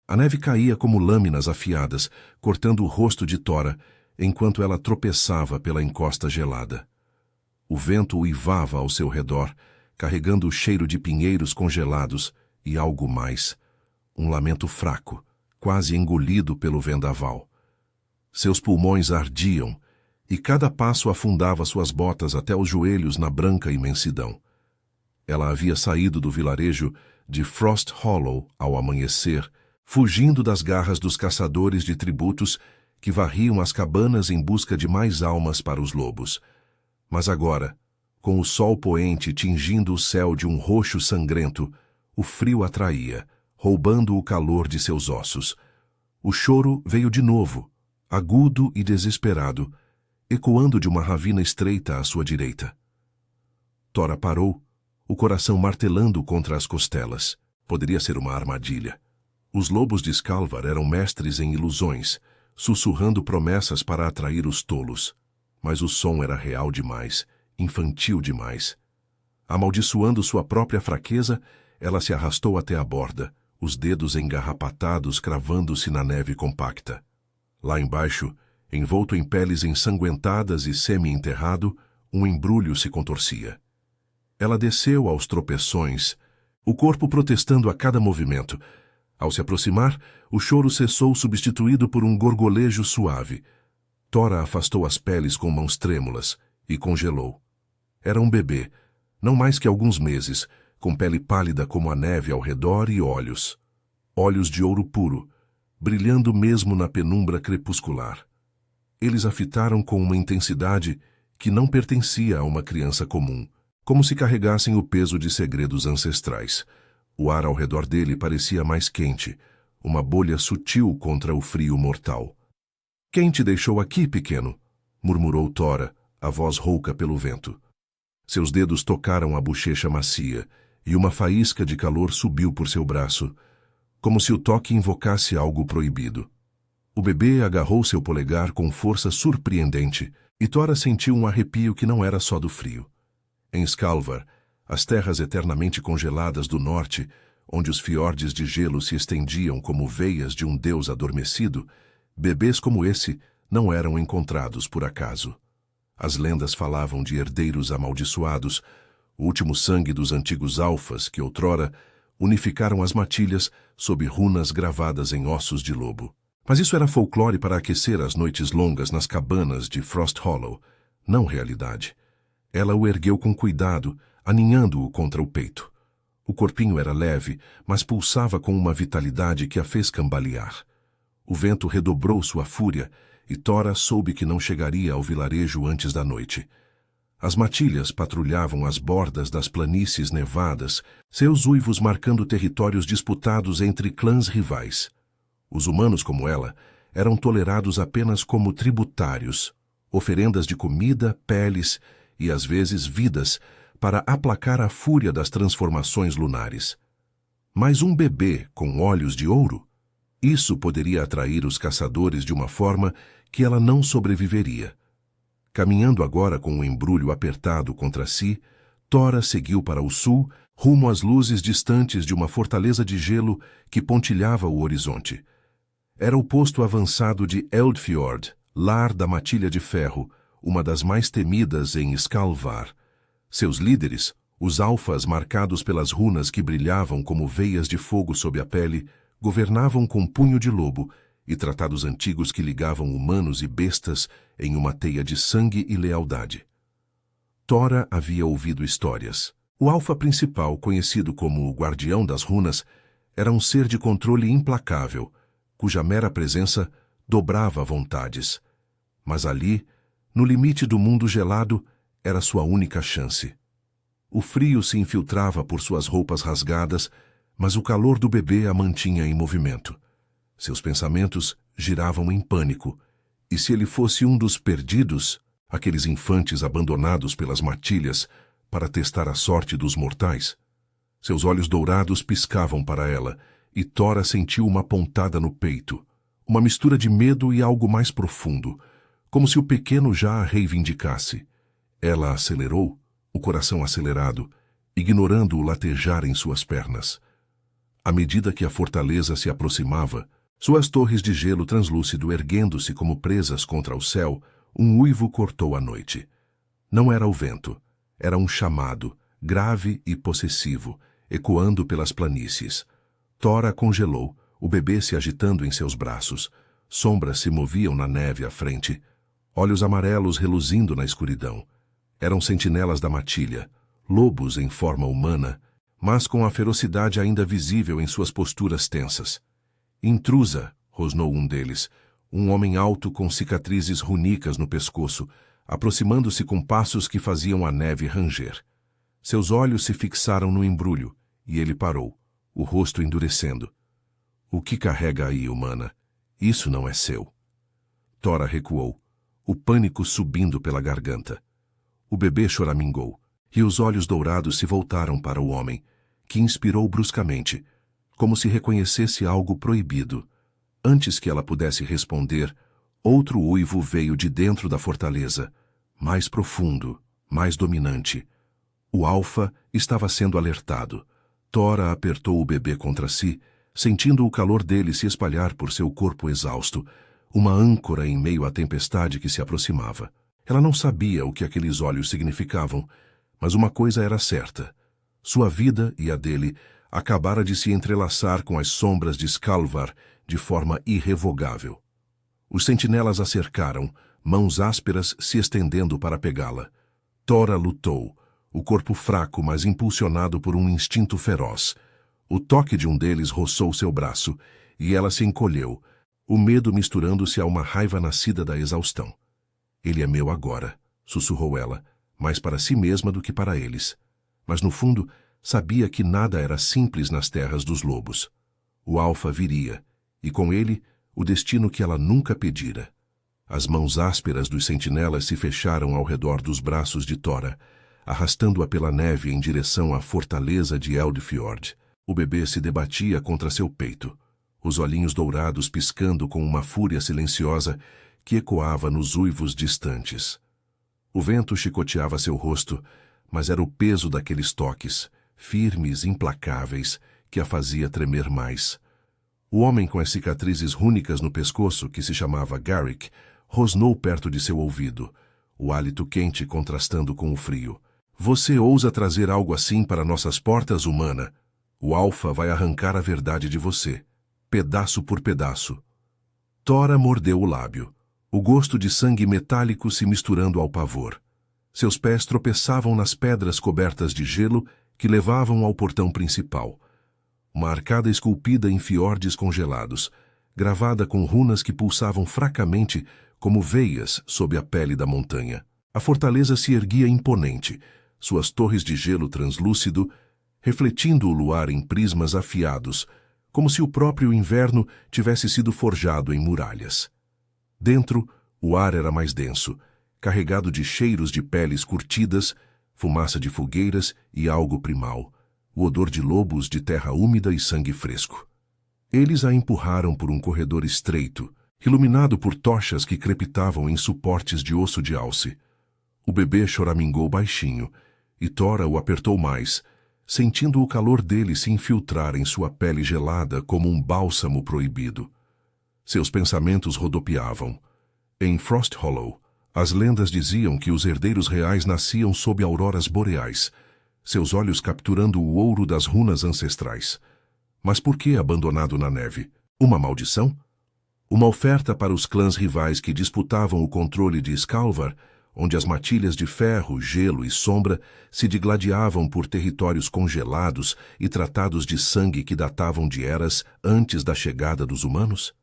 A neve caía como lâminas afiadas, cortando o rosto de Tora, enquanto ela tropeçava pela encosta gelada. O vento uivava ao seu redor, carregando o cheiro de pinheiros congelados e algo mais, um lamento fraco, quase engolido pelo vendaval. Seus pulmões ardiam, e cada passo afundava suas botas até os joelhos na branca imensidão. Ela havia saído do vilarejo de Frost Hollow ao amanhecer, fugindo das garras dos caçadores de tributos que varriam as cabanas em busca de mais almas para os lobos. Mas agora, com o sol poente tingindo o céu de um roxo sangrento, o frio atraía, roubando o calor de seus ossos. O choro veio de novo, agudo e desesperado, ecoando de uma ravina estreita à sua direita. Tora parou, o coração martelando contra as costelas. Poderia ser uma armadilha. Os lobos de Skalvar eram mestres em ilusões, sussurrando promessas para atrair os tolos. Mas o som era real demais, infantil demais. Amaldiçoando sua própria fraqueza, ela se arrastou até a borda, os dedos engarrapatados cravando-se na neve compacta. Lá embaixo, envolto em peles ensanguentadas e semi-enterrado, um embrulho se contorcia. Ela desceu aos tropeções, o corpo protestando a cada movimento. Ao se aproximar, o choro cessou, substituído por um gorgolejo suave. Tora afastou as peles com mãos trêmulas e congelou. Era um bebê, não mais que alguns meses, com pele pálida como a neve ao redor e olhos. Olhos de ouro puro, brilhando mesmo na penumbra crepuscular. Eles a fitaram com uma intensidade que não pertencia a uma criança comum, como se carregassem o peso de segredos ancestrais. O ar ao redor dele parecia mais quente, uma bolha sutil contra o frio mortal. "Quem te deixou aqui, pequeno?" murmurou Tora, a voz rouca pelo vento. Seus dedos tocaram a bochecha macia, e uma faísca de calor subiu por seu braço, como se o toque invocasse algo proibido. O bebê agarrou seu polegar com força surpreendente, e Tora sentiu um arrepio que não era só do frio. Em Skalvar, as terras eternamente congeladas do norte, onde os fiordes de gelo se estendiam como veias de um deus adormecido, bebês como esse não eram encontrados por acaso. As lendas falavam de herdeiros amaldiçoados, o último sangue dos antigos alfas que outrora unificaram as matilhas sob runas gravadas em ossos de lobo. Mas isso era folclore para aquecer as noites longas nas cabanas de Frost Hollow, não realidade. Ela o ergueu com cuidado, aninhando-o contra o peito. O corpinho era leve, mas pulsava com uma vitalidade que a fez cambalear. O vento redobrou sua fúria, e Tora soube que não chegaria ao vilarejo antes da noite. As matilhas patrulhavam as bordas das planícies nevadas, seus uivos marcando territórios disputados entre clãs rivais. Os humanos como ela eram tolerados apenas como tributários, oferendas de comida, peles e às vezes vidas para aplacar a fúria das transformações lunares. Mas um bebê com olhos de ouro? Isso poderia atrair os caçadores de uma forma que ela não sobreviveria. Caminhando agora com o embrulho apertado contra si, Tora seguiu para o sul, rumo às luzes distantes de uma fortaleza de gelo que pontilhava o horizonte. Era o posto avançado de Eldfjord, lar da Matilha de Ferro, uma das mais temidas em Skalvar. Seus líderes, os alfas marcados pelas runas que brilhavam como veias de fogo sob a pele, governavam com punho de lobo e tratados antigos que ligavam humanos e bestas em uma teia de sangue e lealdade. Tora havia ouvido histórias. O alfa principal, conhecido como o Guardião das Runas, era um ser de controle implacável, cuja mera presença dobrava vontades. Mas ali, no limite do mundo gelado, era sua única chance. O frio se infiltrava por suas roupas rasgadas, mas o calor do bebê a mantinha em movimento. Seus pensamentos giravam em pânico, e se ele fosse um dos perdidos, aqueles infantes abandonados pelas matilhas para testar a sorte dos mortais? Seus olhos dourados piscavam para ela, e Tora sentiu uma pontada no peito, uma mistura de medo e algo mais profundo, como se o pequeno já a reivindicasse. Ela acelerou, o coração acelerado, ignorando o latejar em suas pernas. À medida que a fortaleza se aproximava, suas torres de gelo translúcido erguendo-se como presas contra o céu, um uivo cortou a noite. Não era o vento, era um chamado, grave e possessivo, ecoando pelas planícies. Tora congelou, o bebê se agitando em seus braços. Sombras se moviam na neve à frente, olhos amarelos reluzindo na escuridão. Eram sentinelas da matilha, lobos em forma humana, mas com a ferocidade ainda visível em suas posturas tensas. Intrusa, rosnou um deles, um homem alto com cicatrizes runicas no pescoço, aproximando-se com passos que faziam a neve ranger. Seus olhos se fixaram no embrulho, e ele parou, o rosto endurecendo. O que carrega aí, humana? Isso não é seu. Tora recuou, o pânico subindo pela garganta. O bebê choramingou, e os olhos dourados se voltaram para o homem, que inspirou bruscamente, como se reconhecesse algo proibido. Antes que ela pudesse responder, outro uivo veio de dentro da fortaleza, mais profundo, mais dominante. O alfa estava sendo alertado. Tora apertou o bebê contra si, sentindo o calor dele se espalhar por seu corpo exausto, uma âncora em meio à tempestade que se aproximava. Ela não sabia o que aqueles olhos significavam, mas uma coisa era certa. Sua vida e a dele acabara de se entrelaçar com as sombras de Skalvar de forma irrevogável. Os sentinelas a cercaram, mãos ásperas se estendendo para pegá-la. Tora lutou, o corpo fraco, mas impulsionado por um instinto feroz. O toque de um deles roçou seu braço, e ela se encolheu, o medo misturando-se a uma raiva nascida da exaustão. Ele é meu agora, sussurrou ela, mais para si mesma do que para eles. Mas no fundo, sabia que nada era simples nas terras dos lobos. O alfa viria, e com ele, o destino que ela nunca pedira. As mãos ásperas dos sentinelas se fecharam ao redor dos braços de Tora, arrastando-a pela neve em direção à fortaleza de Eldfjord. O bebê se debatia contra seu peito, os olhinhos dourados piscando com uma fúria silenciosa que ecoava nos uivos distantes. O vento chicoteava seu rosto, mas era o peso daqueles toques, firmes, implacáveis, que a fazia tremer mais. O homem com as cicatrizes rúnicas no pescoço, que se chamava Garrick, rosnou perto de seu ouvido, o hálito quente contrastando com o frio. Você ousa trazer algo assim para nossas portas, humana? O alfa vai arrancar a verdade de você, pedaço por pedaço. Tora mordeu o lábio, o gosto de sangue metálico se misturando ao pavor. Seus pés tropeçavam nas pedras cobertas de gelo que levavam ao portão principal. Uma arcada esculpida em fiordes congelados, gravada com runas que pulsavam fracamente como veias sob a pele da montanha. A fortaleza se erguia imponente, suas torres de gelo translúcido, refletindo o luar em prismas afiados, como se o próprio inverno tivesse sido forjado em muralhas. Dentro, o ar era mais denso, carregado de cheiros de peles curtidas, fumaça de fogueiras e algo primal, o odor de lobos de terra úmida e sangue fresco. Eles a empurraram por um corredor estreito, iluminado por tochas que crepitavam em suportes de osso de alce. O bebê choramingou baixinho, e Tora o apertou mais, sentindo o calor dele se infiltrar em sua pele gelada como um bálsamo proibido. Seus pensamentos rodopiavam. Em Frost Hollow, as lendas diziam que os herdeiros reais nasciam sob auroras boreais, seus olhos capturando o ouro das runas ancestrais. Mas por que abandonado na neve? Uma maldição? Uma oferta para os clãs rivais que disputavam o controle de Skalvar, onde as matilhas de ferro, gelo e sombra se digladiavam por territórios congelados e tratados de sangue que datavam de eras antes da chegada dos humanos?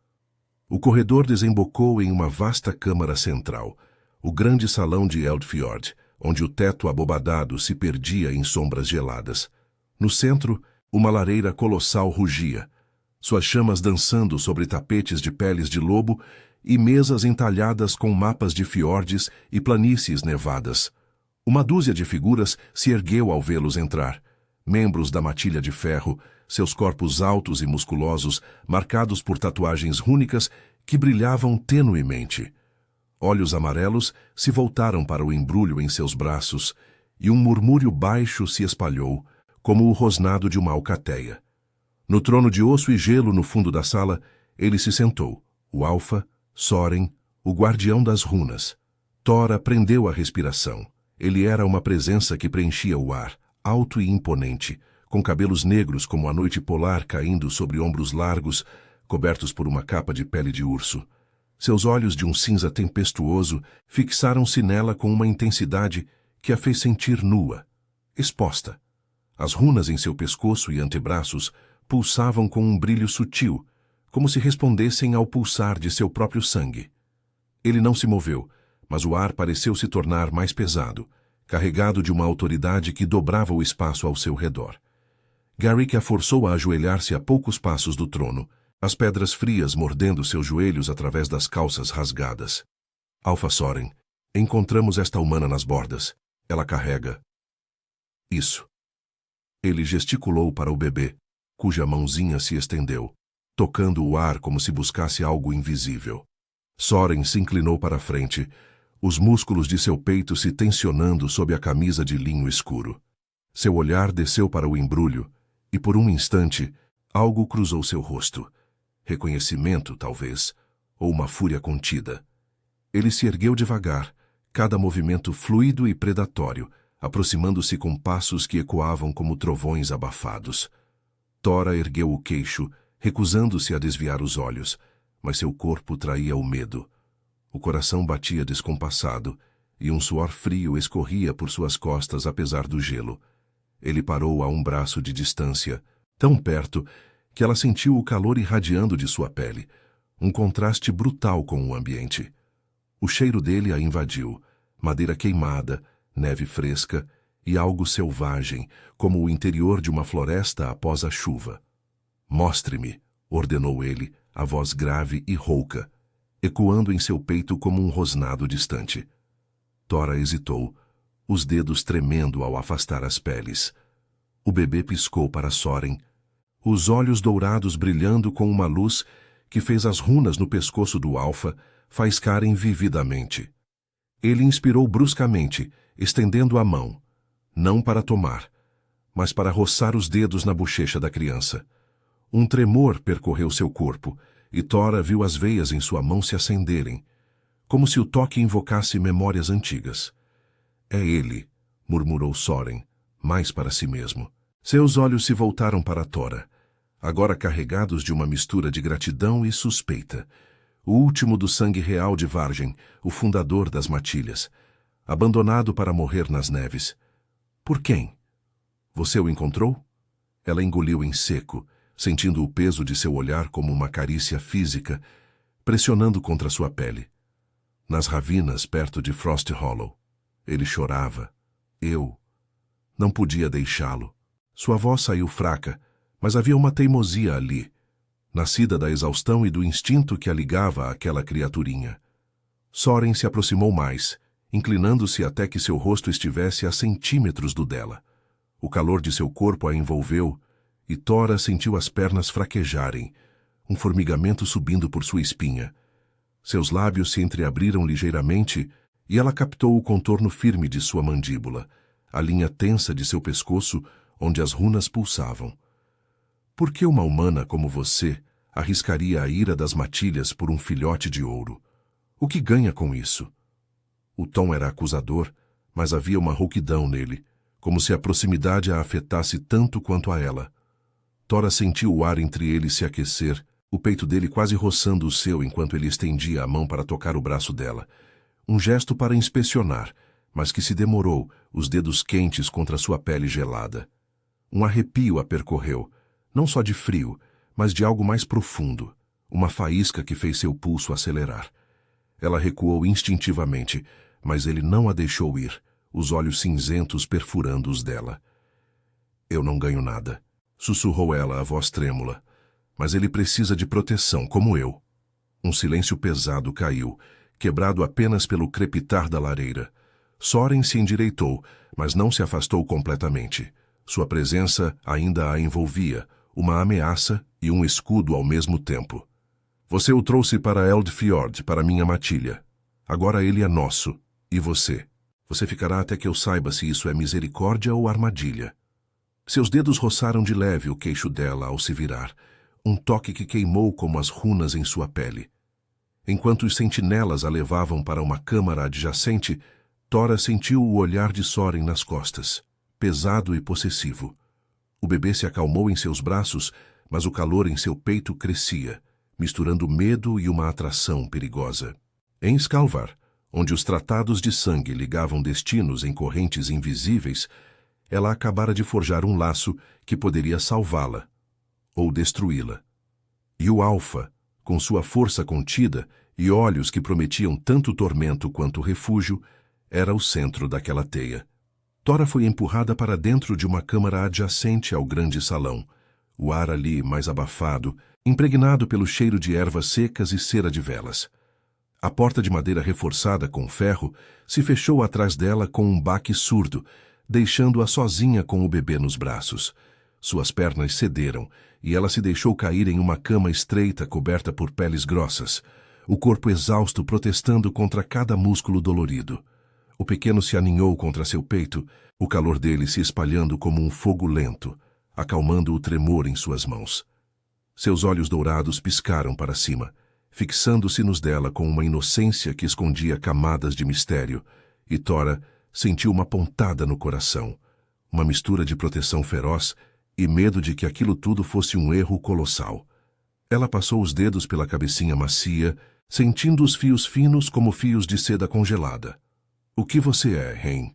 O corredor desembocou em uma vasta câmara central, o grande salão de Eldfjord, onde o teto abobadado se perdia em sombras geladas. No centro, uma lareira colossal rugia, suas chamas dançando sobre tapetes de peles de lobo e mesas entalhadas com mapas de fiordes e planícies nevadas. Uma dúzia de figuras se ergueu ao vê-los entrar, membros da matilha de ferro, seus corpos altos e musculosos, marcados por tatuagens rúnicas que brilhavam tenuemente. Olhos amarelos se voltaram para o embrulho em seus braços, e um murmúrio baixo se espalhou, como o rosnado de uma alcateia. No trono de osso e gelo no fundo da sala, ele se sentou, o Alfa, Soren, o guardião das runas. Tora prendeu a respiração. Ele era uma presença que preenchia o ar, alto e imponente, com cabelos negros como a noite polar caindo sobre ombros largos, cobertos por uma capa de pele de urso. Seus olhos de um cinza tempestuoso fixaram-se nela com uma intensidade que a fez sentir nua, exposta. As runas em seu pescoço e antebraços pulsavam com um brilho sutil, como se respondessem ao pulsar de seu próprio sangue. Ele não se moveu, mas o ar pareceu se tornar mais pesado, carregado de uma autoridade que dobrava o espaço ao seu redor. Garrick a forçou a ajoelhar-se a poucos passos do trono, as pedras frias mordendo seus joelhos através das calças rasgadas. Alfa Soren, encontramos esta humana nas bordas. Ela carrega. Isso. Ele gesticulou para o bebê, cuja mãozinha se estendeu, tocando o ar como se buscasse algo invisível. Soren se inclinou para a frente, os músculos de seu peito se tensionando sob a camisa de linho escuro. Seu olhar desceu para o embrulho, e por um instante, algo cruzou seu rosto. Reconhecimento, talvez, ou uma fúria contida. Ele se ergueu devagar, cada movimento fluido e predatório, aproximando-se com passos que ecoavam como trovões abafados. Tora ergueu o queixo, recusando-se a desviar os olhos, mas seu corpo traía o medo. O coração batia descompassado, e um suor frio escorria por suas costas apesar do gelo. Ele parou a um braço de distância, tão perto que ela sentiu o calor irradiando de sua pele, um contraste brutal com o ambiente. O cheiro dele a invadiu, madeira queimada, neve fresca e algo selvagem, como o interior de uma floresta após a chuva. "Mostre-me", ordenou ele, a voz grave e rouca, ecoando em seu peito como um rosnado distante. Tora hesitou, os dedos tremendo ao afastar as peles. O bebê piscou para Soren, os olhos dourados brilhando com uma luz que fez as runas no pescoço do Alfa faiscarem vividamente. Ele inspirou bruscamente, estendendo a mão, não para tomar, mas para roçar os dedos na bochecha da criança. Um tremor percorreu seu corpo, e Tora viu as veias em sua mão se acenderem, como se o toque invocasse memórias antigas. "É ele", murmurou Soren, mais para si mesmo. Seus olhos se voltaram para Tora, agora carregados de uma mistura de gratidão e suspeita. O último do sangue real de Vargen, o fundador das matilhas, abandonado para morrer nas neves. Por quem? Você o encontrou? Ela engoliu em seco, sentindo o peso de seu olhar como uma carícia física, pressionando contra sua pele. Nas ravinas perto de Frost Hollow. Ele chorava. Eu não podia deixá-lo. Sua voz saiu fraca, mas havia uma teimosia ali, nascida da exaustão e do instinto que a ligava àquela criaturinha. Soren se aproximou mais, inclinando-se até que seu rosto estivesse a centímetros do dela. O calor de seu corpo a envolveu, e Tora sentiu as pernas fraquejarem, um formigamento subindo por sua espinha. Seus lábios se entreabriram ligeiramente, e ela captou o contorno firme de sua mandíbula, a linha tensa de seu pescoço, onde as runas pulsavam. Por que uma humana como você arriscaria a ira das matilhas por um filhote de ouro? O que ganha com isso? O tom era acusador, mas havia uma rouquidão nele, como se a proximidade a afetasse tanto quanto a ela. Tora sentiu o ar entre eles se aquecer, o peito dele quase roçando o seu enquanto ele estendia a mão para tocar o braço dela. Um gesto para inspecionar, mas que se demorou, os dedos quentes contra sua pele gelada. Um arrepio a percorreu, não só de frio, mas de algo mais profundo, uma faísca que fez seu pulso acelerar. Ela recuou instintivamente, mas ele não a deixou ir, os olhos cinzentos perfurando os dela. "Eu não ganho nada", sussurrou ela, a voz trêmula. "Mas ele precisa de proteção, como eu." Um silêncio pesado caiu, quebrado apenas pelo crepitar da lareira. Soren se endireitou, mas não se afastou completamente. Sua presença ainda a envolvia, uma ameaça e um escudo ao mesmo tempo. "Você o trouxe para Eldfjord, para minha matilha. Agora ele é nosso. E você? Você ficará até que eu saiba se isso é misericórdia ou armadilha." Seus dedos roçaram de leve o queixo dela ao se virar, um toque que queimou como as runas em sua pele. Enquanto os sentinelas a levavam para uma câmara adjacente, Tora sentiu o olhar de Soren nas costas, pesado e possessivo. O bebê se acalmou em seus braços, mas o calor em seu peito crescia, misturando medo e uma atração perigosa. Em Skalvar, onde os tratados de sangue ligavam destinos em correntes invisíveis, ela acabara de forjar um laço que poderia salvá-la ou destruí-la. E o Alfa, com sua força contida e olhos que prometiam tanto tormento quanto refúgio, era o centro daquela teia. Tora foi empurrada para dentro de uma câmara adjacente ao grande salão, o ar ali mais abafado, impregnado pelo cheiro de ervas secas e cera de velas. A porta de madeira reforçada com ferro se fechou atrás dela com um baque surdo, deixando-a sozinha com o bebê nos braços. Suas pernas cederam e ela se deixou cair em uma cama estreita coberta por peles grossas, o corpo exausto protestando contra cada músculo dolorido. O pequeno se aninhou contra seu peito, o calor dele se espalhando como um fogo lento, acalmando o tremor em suas mãos. Seus olhos dourados piscaram para cima, fixando-se nos dela com uma inocência que escondia camadas de mistério, e Tora sentiu uma pontada no coração, uma mistura de proteção feroz e medo de que aquilo tudo fosse um erro colossal. Ela passou os dedos pela cabecinha macia, sentindo os fios finos como fios de seda congelada. "O que você é, Hen?"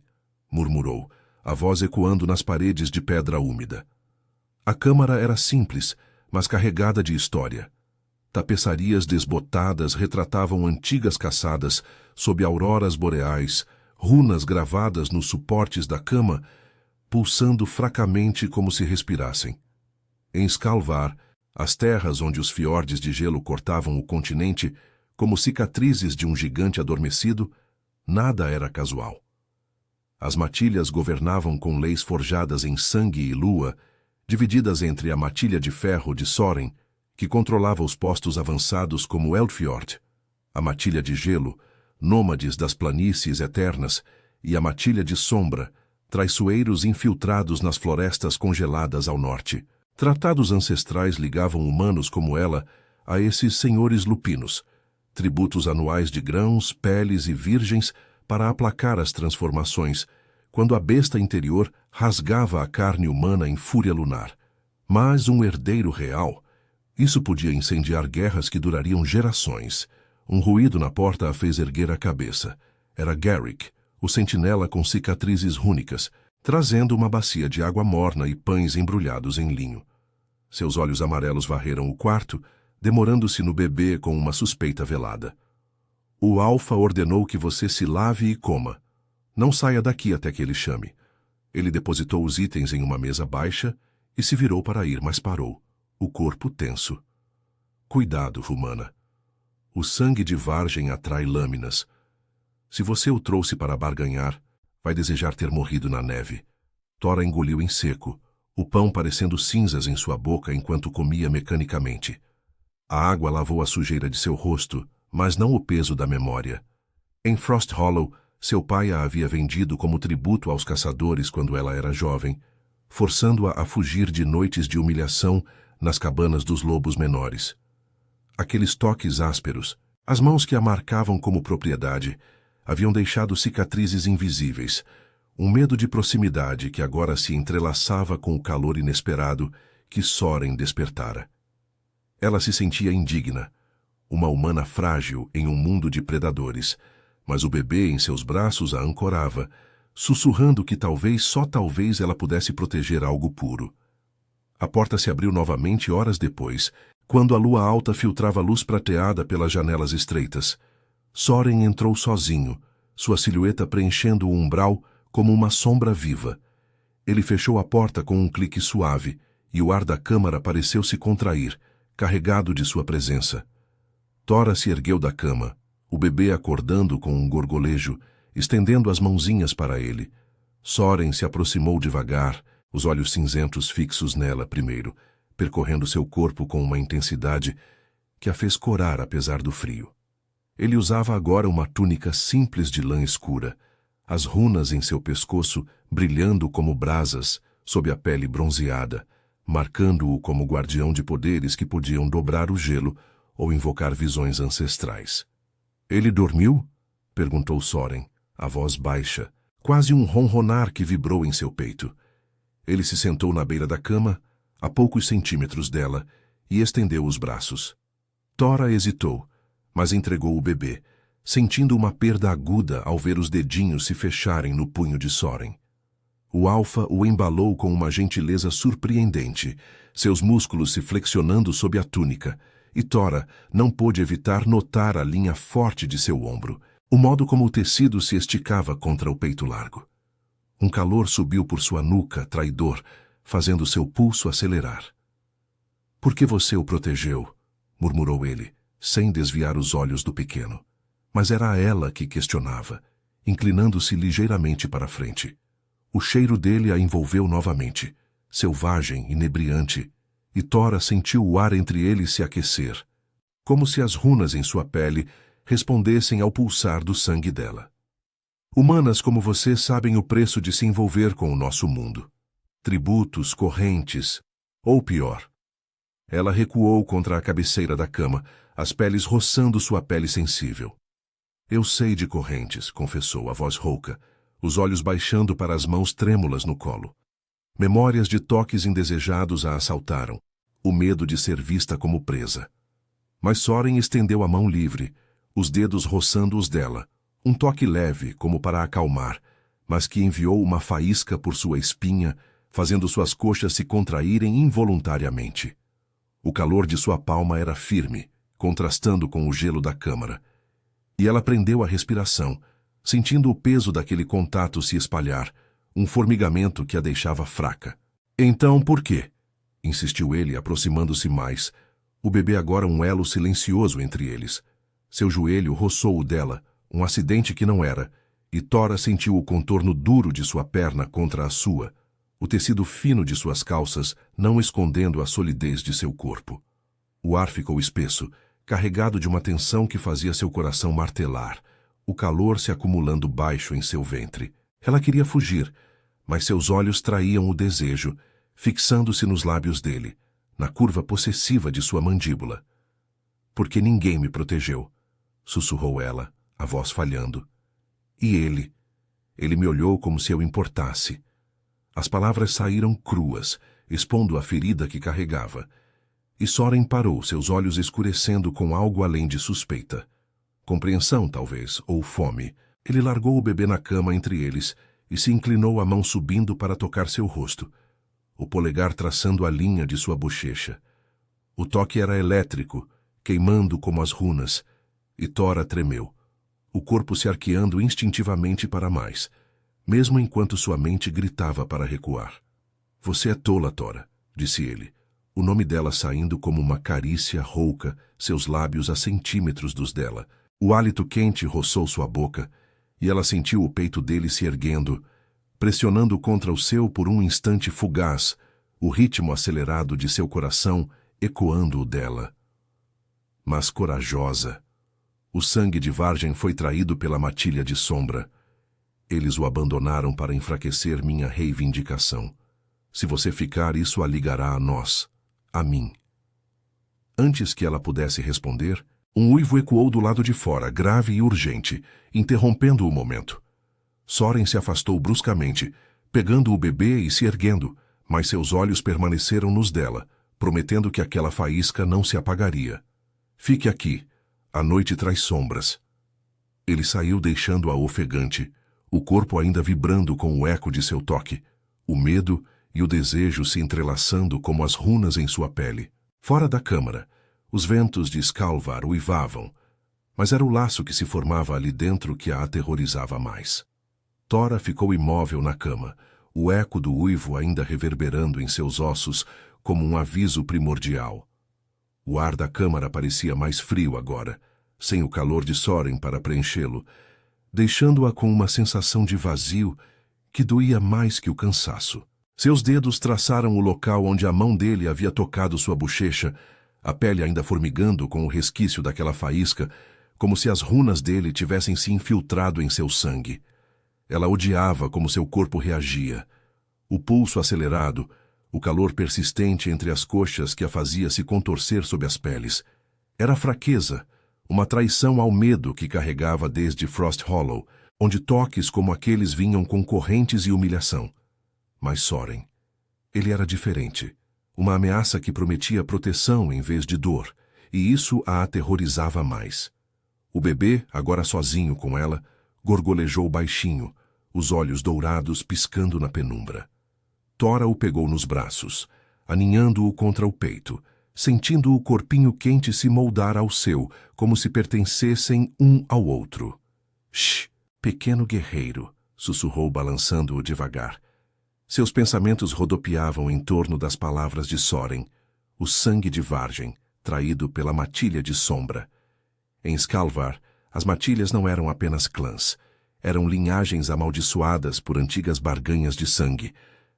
murmurou, a voz ecoando nas paredes de pedra úmida. A câmara era simples, mas carregada de história. Tapeçarias desbotadas retratavam antigas caçadas sob auroras boreais, runas gravadas nos suportes da cama, pulsando fracamente como se respirassem. Em Skalvar, as terras onde os fiordes de gelo cortavam o continente, como cicatrizes de um gigante adormecido, nada era casual. As matilhas governavam com leis forjadas em sangue e lua, divididas entre a matilha de ferro de Soren, que controlava os postos avançados como Eldfjord, a matilha de gelo, nômades das planícies eternas, e a matilha de sombra, traiçoeiros infiltrados nas florestas congeladas ao norte. Tratados ancestrais ligavam humanos como ela a esses senhores lupinos, tributos anuais de grãos, peles e virgens para aplacar as transformações, quando a besta interior rasgava a carne humana em fúria lunar. Mas um herdeiro real, isso podia incendiar guerras que durariam gerações. Um ruído na porta a fez erguer a cabeça. Era Garrick, o sentinela com cicatrizes rúnicas, trazendo uma bacia de água morna e pães embrulhados em linho. Seus olhos amarelos varreram o quarto, demorando-se no bebê com uma suspeita velada. "O Alfa ordenou que você se lave e coma. Não saia daqui até que ele chame." Ele depositou os itens em uma mesa baixa e se virou para ir, mas parou, o corpo tenso. "Cuidado, Rumana. O sangue de Vargem atrai lâminas. Se você o trouxe para barganhar, vai desejar ter morrido na neve." Tora engoliu em seco, o pão parecendo cinzas em sua boca enquanto comia mecanicamente. A água lavou a sujeira de seu rosto, mas não o peso da memória. Em Frost Hollow, seu pai a havia vendido como tributo aos caçadores quando ela era jovem, forçando-a a fugir de noites de humilhação nas cabanas dos lobos menores. Aqueles toques ásperos, as mãos que a marcavam como propriedade, haviam deixado cicatrizes invisíveis, um medo de proximidade que agora se entrelaçava com o calor inesperado que Soren despertara. Ela se sentia indigna, uma humana frágil em um mundo de predadores, mas o bebê em seus braços a ancorava, sussurrando que talvez, só talvez, ela pudesse proteger algo puro. A porta se abriu novamente horas depois, quando a lua alta filtrava luz prateada pelas janelas estreitas. Soren entrou sozinho, sua silhueta preenchendo o umbral como uma sombra viva. Ele fechou a porta com um clique suave, e o ar da câmara pareceu se contrair, carregado de sua presença. Tora se ergueu da cama, o bebê acordando com um gorgolejo, estendendo as mãozinhas para ele. Soren se aproximou devagar, os olhos cinzentos fixos nela primeiro, percorrendo seu corpo com uma intensidade que a fez corar apesar do frio. Ele usava agora uma túnica simples de lã escura, as runas em seu pescoço brilhando como brasas, sob a pele bronzeada, marcando-o como guardião de poderes que podiam dobrar o gelo ou invocar visões ancestrais. "Ele dormiu?" perguntou Soren, a voz baixa, quase um ronronar que vibrou em seu peito. Ele se sentou na beira da cama, a poucos centímetros dela, e estendeu os braços. Tora hesitou, mas entregou o bebê, sentindo uma perda aguda ao ver os dedinhos se fecharem no punho de Soren. O alfa o embalou com uma gentileza surpreendente, seus músculos se flexionando sob a túnica, e Tora não pôde evitar notar a linha forte de seu ombro, o modo como o tecido se esticava contra o peito largo. Um calor subiu por sua nuca, traidor, fazendo seu pulso acelerar. "Por que você o protegeu?" murmurou ele, sem desviar os olhos do pequeno. Mas era ela que questionava, inclinando-se ligeiramente para a frente. O cheiro dele a envolveu novamente, selvagem, inebriante, e Tora sentiu o ar entre eles se aquecer, como se as runas em sua pele respondessem ao pulsar do sangue dela. "Humanas como você sabem o preço de se envolver com o nosso mundo. Tributos, correntes, ou pior." Ela recuou contra a cabeceira da cama, as peles roçando sua pele sensível. "Eu sei de correntes", confessou a voz rouca, os olhos baixando para as mãos trêmulas no colo. Memórias de toques indesejados a assaltaram, o medo de ser vista como presa. Mas Soren estendeu a mão livre, os dedos roçando os dela, um toque leve, como para acalmar, mas que enviou uma faísca por sua espinha, fazendo suas coxas se contraírem involuntariamente. O calor de sua palma era firme, contrastando com o gelo da câmara, e ela prendeu a respiração, sentindo o peso daquele contato se espalhar, um formigamento que a deixava fraca. "Então por quê?" insistiu ele, aproximando-se mais, o bebê agora um elo silencioso entre eles. Seu joelho roçou o dela, um acidente que não era, e Tora sentiu o contorno duro de sua perna contra a sua, o tecido fino de suas calças não escondendo a solidez de seu corpo. O ar ficou espesso, carregado de uma tensão que fazia seu coração martelar, o calor se acumulando baixo em seu ventre. Ela queria fugir, mas seus olhos traíam o desejo, fixando-se nos lábios dele, na curva possessiva de sua mandíbula. "Porque ninguém me protegeu", sussurrou ela, a voz falhando. "E ele me olhou como se eu importasse." As palavras saíram cruas, expondo a ferida que carregava. E Soren parou, seus olhos escurecendo com algo além de suspeita. Compreensão, talvez, ou fome. Ele largou o bebê na cama entre eles e se inclinou, a mão subindo para tocar seu rosto, o polegar traçando a linha de sua bochecha. O toque era elétrico, queimando como as runas, e Tora tremeu, o corpo se arqueando instintivamente para mais, mesmo enquanto sua mente gritava para recuar. "Você é tola, Tora", disse ele, o nome dela saindo como uma carícia rouca, seus lábios a centímetros dos dela. O hálito quente roçou sua boca, e ela sentiu o peito dele se erguendo, pressionando contra o seu por um instante fugaz, o ritmo acelerado de seu coração ecoando o dela. Mas corajosa. O sangue de Vargem foi traído pela matilha de sombra. Eles o abandonaram para enfraquecer minha reivindicação. Se você ficar, isso a ligará a nós, a mim. Antes que ela pudesse responder, um uivo ecoou do lado de fora, grave e urgente, interrompendo o momento. Soren se afastou bruscamente, pegando o bebê e se erguendo, mas seus olhos permaneceram nos dela, prometendo que aquela faísca não se apagaria. "Fique aqui. A noite traz sombras." Ele saiu deixando-a ofegante, o corpo ainda vibrando com o eco de seu toque, o medo e o desejo se entrelaçando como as runas em sua pele. Fora da câmara, os ventos de Skalvar uivavam, mas era o laço que se formava ali dentro que a aterrorizava mais. Tora ficou imóvel na cama, o eco do uivo ainda reverberando em seus ossos como um aviso primordial. O ar da câmara parecia mais frio agora, sem o calor de Soren para preenchê-lo, deixando-a com uma sensação de vazio que doía mais que o cansaço. Seus dedos traçaram o local onde a mão dele havia tocado sua bochecha, a pele ainda formigando com o resquício daquela faísca, como se as runas dele tivessem se infiltrado em seu sangue. Ela odiava como seu corpo reagia. O pulso acelerado, o calor persistente entre as coxas que a fazia se contorcer sob as peles. Era fraqueza, uma traição ao medo que carregava desde Frost Hollow, onde toques como aqueles vinham com correntes e humilhação. Mas Soren, ele era diferente. Uma ameaça que prometia proteção em vez de dor, e isso a aterrorizava mais. O bebê, agora sozinho com ela, gorgolejou baixinho, os olhos dourados piscando na penumbra. Tora o pegou nos braços, aninhando-o contra o peito, sentindo o corpinho quente se moldar ao seu, como se pertencessem um ao outro. Shh, pequeno guerreiro, sussurrou balançando-o devagar. Seus pensamentos rodopiavam em torno das palavras de Soren, o sangue de Vargem, traído pela matilha de sombra. Em Skalvar, as matilhas não eram apenas clãs, eram linhagens amaldiçoadas por antigas barganhas de sangue,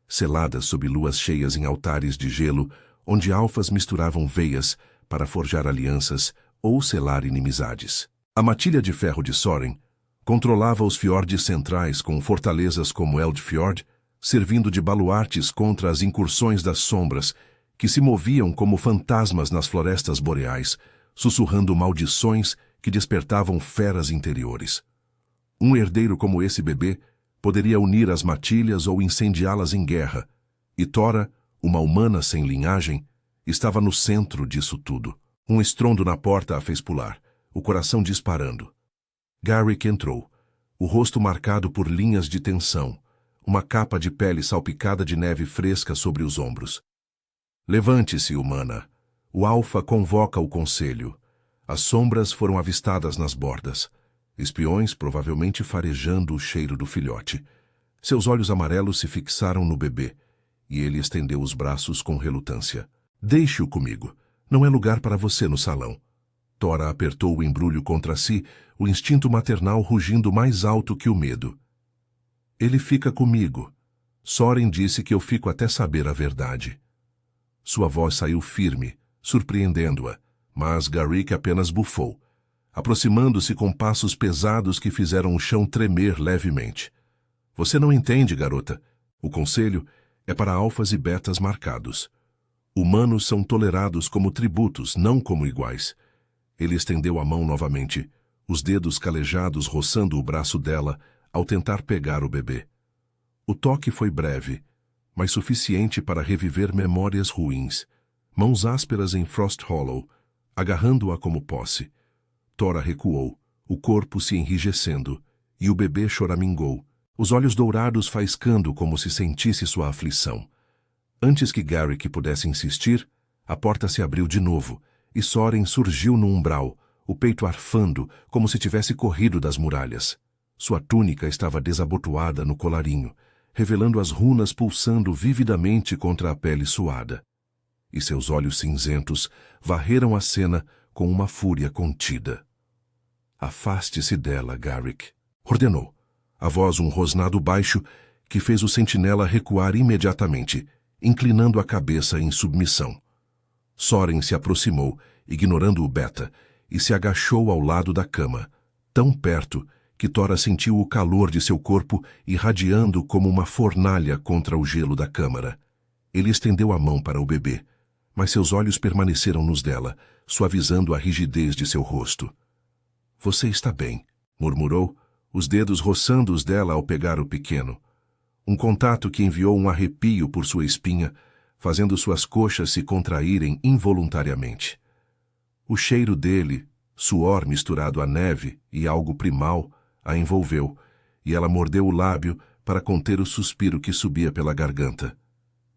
seladas sob luas cheias em altares de gelo, onde alfas misturavam veias para forjar alianças ou selar inimizades. A matilha de ferro de Soren controlava os fiordes centrais com fortalezas como Eldfjord, servindo de baluartes contra as incursões das sombras, que se moviam como fantasmas nas florestas boreais, sussurrando maldições que despertavam feras interiores. Um herdeiro como esse bebê poderia unir as matilhas ou incendiá-las em guerra, e Tora, uma humana sem linhagem, estava no centro disso tudo. Um estrondo na porta a fez pular, o coração disparando. Garrick entrou, o rosto marcado por linhas de tensão, uma capa de pele salpicada de neve fresca sobre os ombros. Levante-se, humana. O alfa convoca o conselho. As sombras foram avistadas nas bordas. Espiões provavelmente farejando o cheiro do filhote. Seus olhos amarelos se fixaram no bebê, e ele estendeu os braços com relutância. Deixe-o comigo. Não é lugar para você no salão. Tora apertou o embrulho contra si, o instinto maternal rugindo mais alto que o medo. Ele fica comigo. Soren disse que eu fico até saber a verdade. Sua voz saiu firme, surpreendendo-a, mas Garrick apenas bufou, aproximando-se com passos pesados que fizeram o chão tremer levemente. Você não entende, garota. O conselho é para alfas e betas marcados. Humanos são tolerados como tributos, não como iguais. Ele estendeu a mão novamente, os dedos calejados roçando o braço dela ao tentar pegar o bebê. O toque foi breve, mas suficiente para reviver memórias ruins. Mãos ásperas em Frost Hollow, agarrando-a como posse. Tora recuou, o corpo se enrijecendo, e o bebê choramingou, os olhos dourados faiscando como se sentisse sua aflição. Antes que Garrick pudesse insistir, a porta se abriu de novo, e Soren surgiu no umbral, o peito arfando como se tivesse corrido das muralhas. Sua túnica estava desabotoada no colarinho, revelando as runas pulsando vividamente contra a pele suada. E seus olhos cinzentos varreram a cena com uma fúria contida. Afaste-se dela, Garrick, ordenou, a voz um rosnado baixo que fez o sentinela recuar imediatamente, inclinando a cabeça em submissão. Soren se aproximou, ignorando o beta, e se agachou ao lado da cama, tão perto que Tora sentiu o calor de seu corpo irradiando como uma fornalha contra o gelo da câmara. Ele estendeu a mão para o bebê, mas seus olhos permaneceram nos dela, suavizando a rigidez de seu rosto. Você está bem, murmurou, os dedos roçando os dela ao pegar o pequeno. Um contato que enviou um arrepio por sua espinha, fazendo suas coxas se contraírem involuntariamente. O cheiro dele, suor misturado à neve e algo primal, a envolveu, e ela mordeu o lábio para conter o suspiro que subia pela garganta.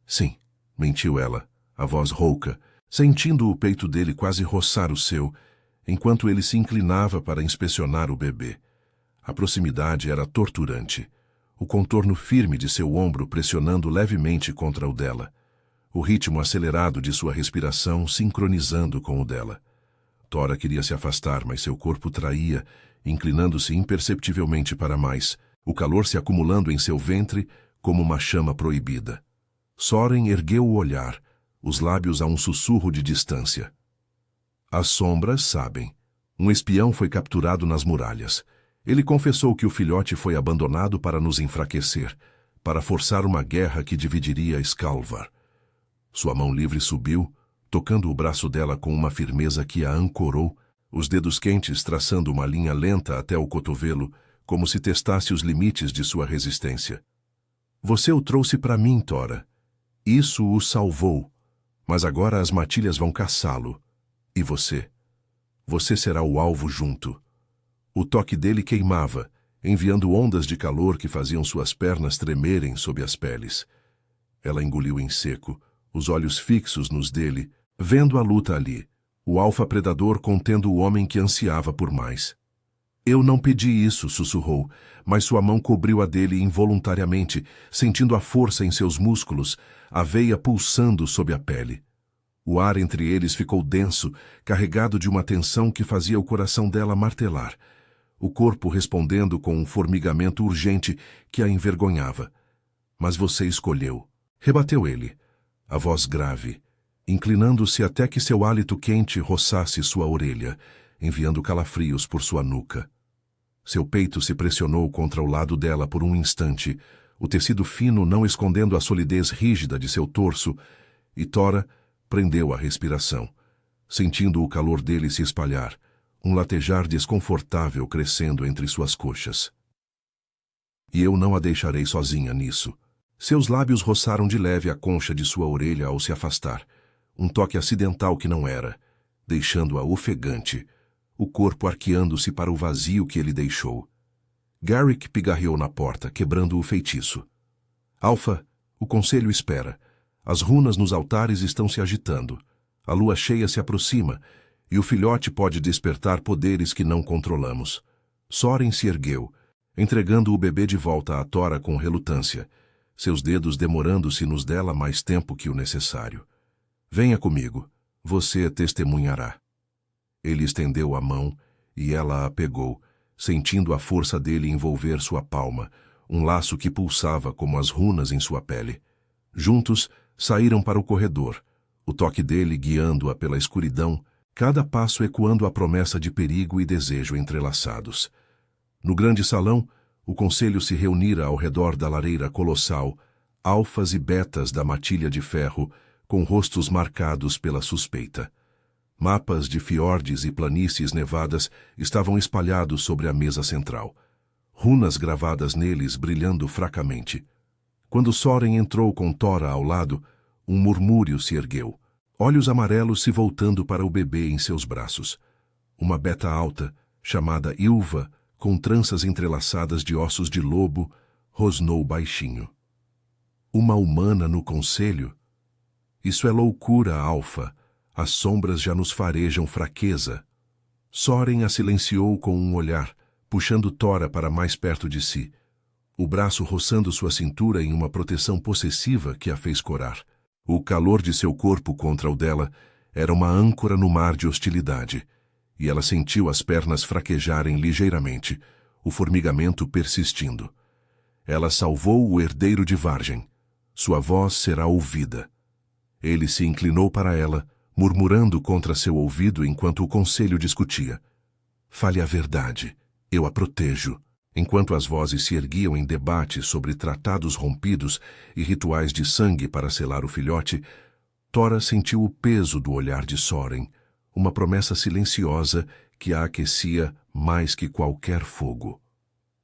Sim, mentiu ela, a voz rouca, sentindo o peito dele quase roçar o seu, enquanto ele se inclinava para inspecionar o bebê. A proximidade era torturante, o contorno firme de seu ombro pressionando levemente contra o dela, o ritmo acelerado de sua respiração sincronizando com o dela. Tora queria se afastar, mas seu corpo traía, inclinando-se imperceptivelmente para mais, o calor se acumulando em seu ventre como uma chama proibida. Soren ergueu o olhar, os lábios a um sussurro de distância. As sombras sabem. Um espião foi capturado nas muralhas. Ele confessou que o filhote foi abandonado para nos enfraquecer, para forçar uma guerra que dividiria Skalvar. Sua mão livre subiu, tocando o braço dela com uma firmeza que a ancorou, os dedos quentes traçando uma linha lenta até o cotovelo, como se testasse os limites de sua resistência. Você o trouxe para mim, Tora. Isso o salvou, mas agora as matilhas vão caçá-lo. E você? Você será o alvo junto. O toque dele queimava, enviando ondas de calor que faziam suas pernas tremerem sob as peles. Ela engoliu em seco, os olhos fixos nos dele, vendo a luta ali, o alfa-predador contendo o homem que ansiava por mais. Eu não pedi isso, sussurrou, mas sua mão cobriu a dele involuntariamente, sentindo a força em seus músculos, a veia pulsando sob a pele. O ar entre eles ficou denso, carregado de uma tensão que fazia o coração dela martelar, o corpo respondendo com um formigamento urgente que a envergonhava. Mas você escolheu, rebateu ele, a voz grave, inclinando-se até que seu hálito quente roçasse sua orelha, enviando calafrios por sua nuca. Seu peito se pressionou contra o lado dela por um instante, o tecido fino não escondendo a solidez rígida de seu torso, e Tora prendeu a respiração, sentindo o calor dele se espalhar, um latejar desconfortável crescendo entre suas coxas. E eu não a deixarei sozinha nisso. Seus lábios roçaram de leve a concha de sua orelha ao se afastar, um toque acidental que não era, deixando-a ofegante, o corpo arqueando-se para o vazio que ele deixou. Garrick pigarreou na porta, quebrando o feitiço. Alfa, o conselho espera. As runas nos altares estão se agitando. A lua cheia se aproxima, e o filhote pode despertar poderes que não controlamos. Soren se ergueu, entregando o bebê de volta à Tora com relutância, seus dedos demorando-se nos dela mais tempo que o necessário. Venha comigo, você testemunhará. Ele estendeu a mão e ela a pegou, sentindo a força dele envolver sua palma, um laço que pulsava como as runas em sua pele. Juntos, saíram para o corredor, o toque dele guiando-a pela escuridão, cada passo ecoando a promessa de perigo e desejo entrelaçados. No grande salão, o conselho se reunira ao redor da lareira colossal, alfas e betas da matilha de ferro, com rostos marcados pela suspeita. Mapas de fiordes e planícies nevadas estavam espalhados sobre a mesa central, runas gravadas neles brilhando fracamente. Quando Soren entrou com Tora ao lado, um murmúrio se ergueu, olhos amarelos se voltando para o bebê em seus braços. Uma beta alta, chamada Ylva, com tranças entrelaçadas de ossos de lobo, rosnou baixinho. Uma humana no conselho? Isso é loucura, Alfa. As sombras já nos farejam fraqueza. Soren a silenciou com um olhar, puxando Tora para mais perto de si, o braço roçando sua cintura em uma proteção possessiva que a fez corar. O calor de seu corpo contra o dela era uma âncora no mar de hostilidade, e ela sentiu as pernas fraquejarem ligeiramente, o formigamento persistindo. Ela salvou o herdeiro de Vargem. Sua voz será ouvida. Ele se inclinou para ela, murmurando contra seu ouvido enquanto o conselho discutia. Fale a verdade, eu a protejo. Enquanto as vozes se erguiam em debate sobre tratados rompidos e rituais de sangue para selar o filhote, Tora sentiu o peso do olhar de Soren, uma promessa silenciosa que a aquecia mais que qualquer fogo.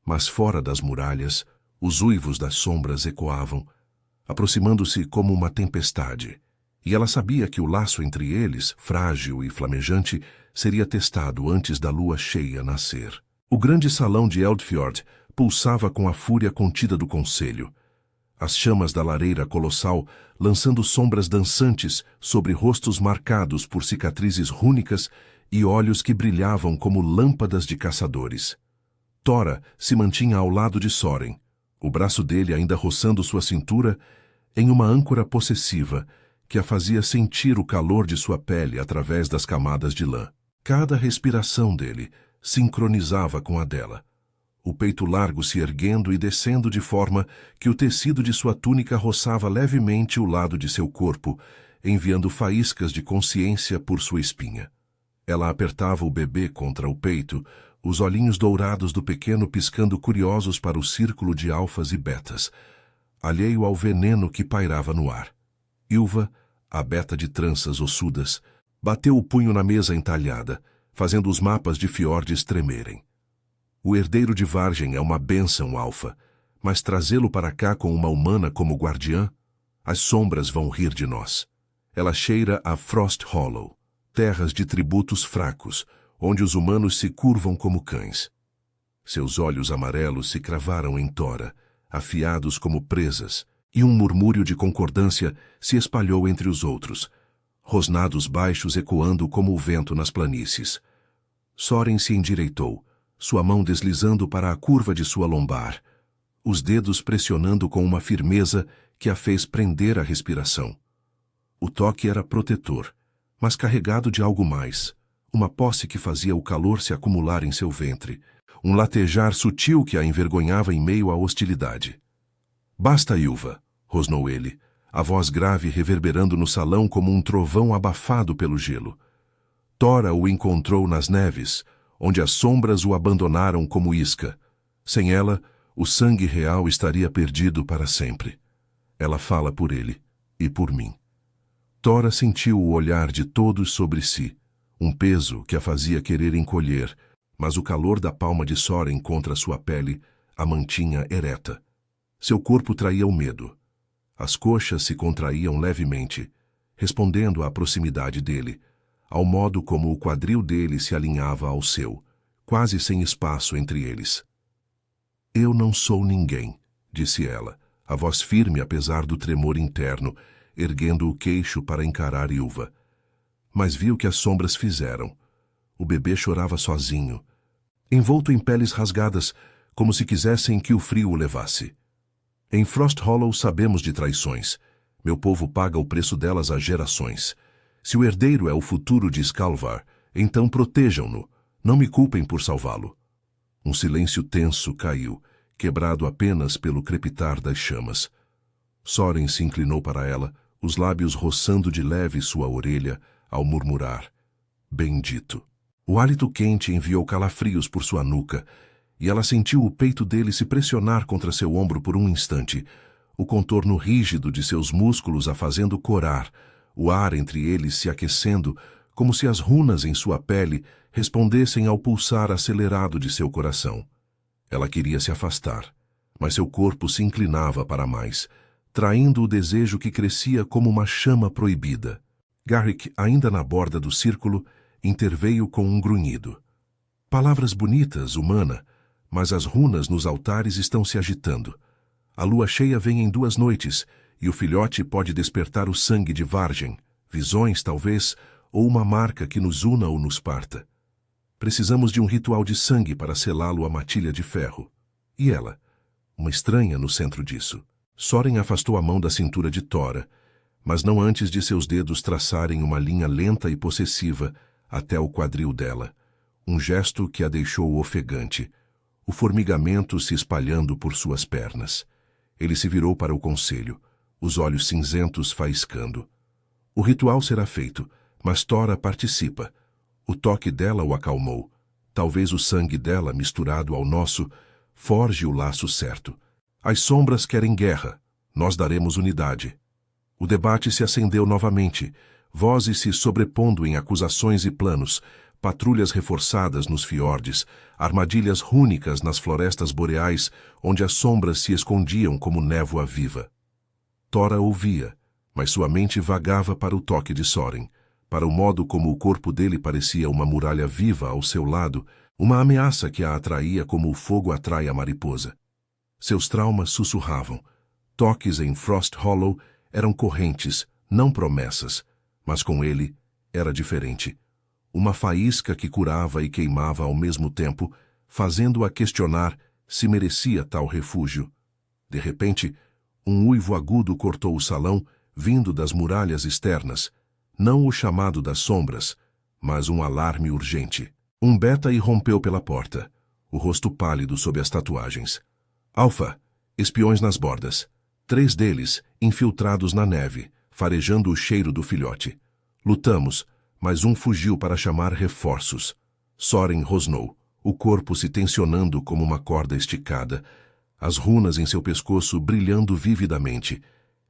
Mas fora das muralhas, os uivos das sombras ecoavam, aproximando-se como uma tempestade, e ela sabia que o laço entre eles, frágil e flamejante, seria testado antes da lua cheia nascer. O grande salão de Eldfjord pulsava com a fúria contida do conselho. As chamas da lareira colossal lançando sombras dançantes sobre rostos marcados por cicatrizes rúnicas e olhos que brilhavam como lâmpadas de caçadores. Tora se mantinha ao lado de Soren, o braço dele ainda roçando sua cintura, em uma âncora possessiva que a fazia sentir o calor de sua pele através das camadas de lã. Cada respiração dele sincronizava com a dela, o peito largo se erguendo e descendo de forma que o tecido de sua túnica roçava levemente o lado de seu corpo, enviando faíscas de consciência por sua espinha. Ela apertava o bebê contra o peito, os olhinhos dourados do pequeno piscando curiosos para o círculo de alfas e betas. alheio ao veneno que pairava no ar. Ylva, a beta de tranças ossudas, bateu o punho na mesa entalhada, fazendo os mapas de fiordes tremerem. O herdeiro de Vargem é uma bênção, Alfa, mas trazê-lo para cá com uma humana como guardiã? As sombras vão rir de nós. Ela cheira a Frost Hollow, terras de tributos fracos, onde os humanos se curvam como cães. Seus olhos amarelos se cravaram em Tora, afiados como presas, e um murmúrio de concordância se espalhou entre os outros, rosnados baixos ecoando como o vento nas planícies. Soren se endireitou, sua mão deslizando para a curva de sua lombar, os dedos pressionando com uma firmeza que a fez prender a respiração. O toque era protetor, mas carregado de algo mais, uma posse que fazia o calor se acumular em seu ventre, um latejar sutil que a envergonhava em meio à hostilidade. "Basta, Ylva", rosnou ele, a voz grave reverberando no salão como um trovão abafado pelo gelo. Tora o encontrou nas neves, onde as sombras o abandonaram como isca. Sem ela, o sangue real estaria perdido para sempre. Ela fala por ele e por mim. Tora sentiu o olhar de todos sobre si, um peso que a fazia querer encolher, mas o calor da palma de Soren contra sua pele a mantinha ereta. Seu corpo traía o medo. As coxas se contraíam levemente, respondendo à proximidade dele, ao modo como o quadril dele se alinhava ao seu, quase sem espaço entre eles. "Eu não sou ninguém", disse ela, a voz firme apesar do tremor interno, erguendo o queixo para encarar Ylva. Mas viu que as sombras fizeram. O bebê chorava sozinho, envolto em peles rasgadas, como se quisessem que o frio o levasse. "Em Frost Hollow sabemos de traições. Meu povo paga o preço delas há gerações. Se o herdeiro é o futuro de Skalvar, então protejam-no. Não me culpem por salvá-lo." Um silêncio tenso caiu, quebrado apenas pelo crepitar das chamas. Soren se inclinou para ela, os lábios roçando de leve sua orelha, ao murmurar: "Bendito." O hálito quente enviou calafrios por sua nuca, e ela sentiu o peito dele se pressionar contra seu ombro por um instante, o contorno rígido de seus músculos a fazendo corar, o ar entre eles se aquecendo, como se as runas em sua pele respondessem ao pulsar acelerado de seu coração. Ela queria se afastar, mas seu corpo se inclinava para mais, traindo o desejo que crescia como uma chama proibida. Garrick, ainda na borda do círculo, interveio com um grunhido. "Palavras bonitas, humana, mas as runas nos altares estão se agitando. A lua cheia vem em 2 noites, e o filhote pode despertar o sangue de Vargem, visões, talvez, ou uma marca que nos una ou nos parta. Precisamos de um ritual de sangue para selá-lo à matilha de ferro. E ela? Uma estranha no centro disso." Soren afastou a mão da cintura de Tora, mas não antes de seus dedos traçarem uma linha lenta e possessiva até o quadril dela, um gesto que a deixou ofegante, o formigamento se espalhando por suas pernas. Ele se virou para o conselho, os olhos cinzentos faiscando. "O ritual será feito, mas Tora participa." O toque dela o acalmou. Talvez o sangue dela, misturado ao nosso, forge o laço certo. "As sombras querem guerra. Nós daremos unidade." O debate se acendeu novamente, vozes se sobrepondo em acusações e planos, patrulhas reforçadas nos fiordes, armadilhas rúnicas nas florestas boreais, onde as sombras se escondiam como névoa viva. Tora ouvia, mas sua mente vagava para o toque de Soren, para o modo como o corpo dele parecia uma muralha viva ao seu lado, uma ameaça que a atraía como o fogo atrai a mariposa. Seus traumas sussurravam. Toques em Frost Hollow eram correntes, não promessas, mas com ele era diferente. Uma faísca que curava e queimava ao mesmo tempo, fazendo-a questionar se merecia tal refúgio. De repente, um uivo agudo cortou o salão, vindo das muralhas externas, não o chamado das sombras, mas um alarme urgente. Um beta irrompeu pela porta, o rosto pálido sob as tatuagens. "Alfa, espiões nas bordas. 3 deles, infiltrados na neve, farejando o cheiro do filhote. Lutamos, mas um fugiu para chamar reforços." Soren rosnou, o corpo se tensionando como uma corda esticada. as runas em seu pescoço brilhando vividamente.